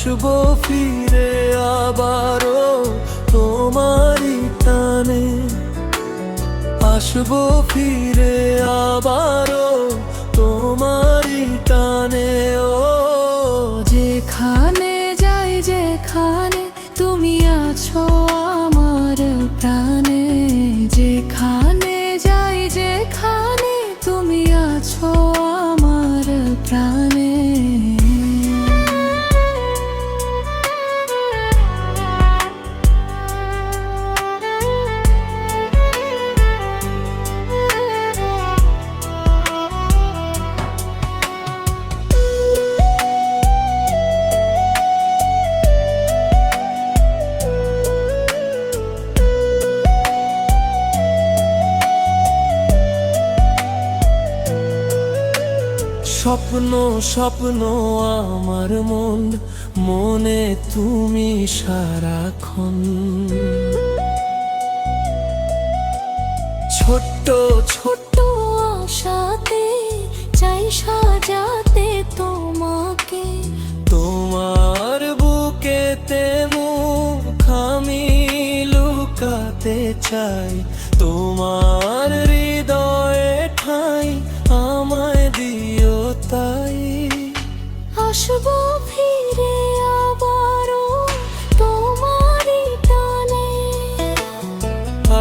আসবো ফিরে আবারও তোমারই টানে, আসবো ফিরে আবারও তোমারই টানে। ও যেখানে যাই যেখানে তুমি আছো আমার প্রাণে, যেখানে যাই যেখানে তুমি আছো আমার প্রাণে। স্বপ্ন স্বপ্ন আমার মন, মনে তুমি সারাক্ষণ। ছোট্ট ছোট্ট আশাতে চাই সাজাতে তোমাকে, তোমার বুকেতে মুখ আমি লুকাতে চাই, তোমার হৃদয়ে ঠাঁই আমায় দিও তাই। আসবো ফিরে আবারও তোমারই টানে,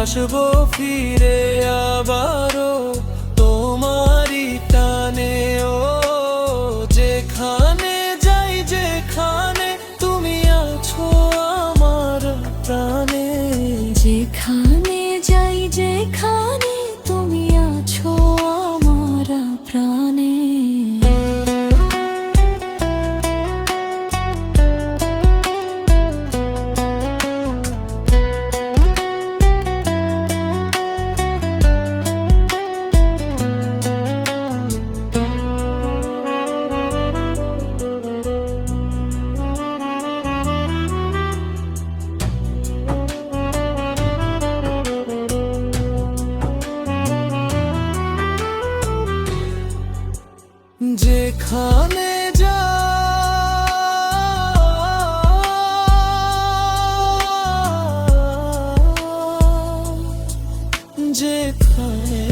আসবো ফিরে আবারও তোমারই টানে। ও যেখানে যাই যেখানে তুমি আছো আমার প্রাণে, যেখানে যাই যেখানে তুমি আছো আমার প্রাণে। যেখানে যা যেখানে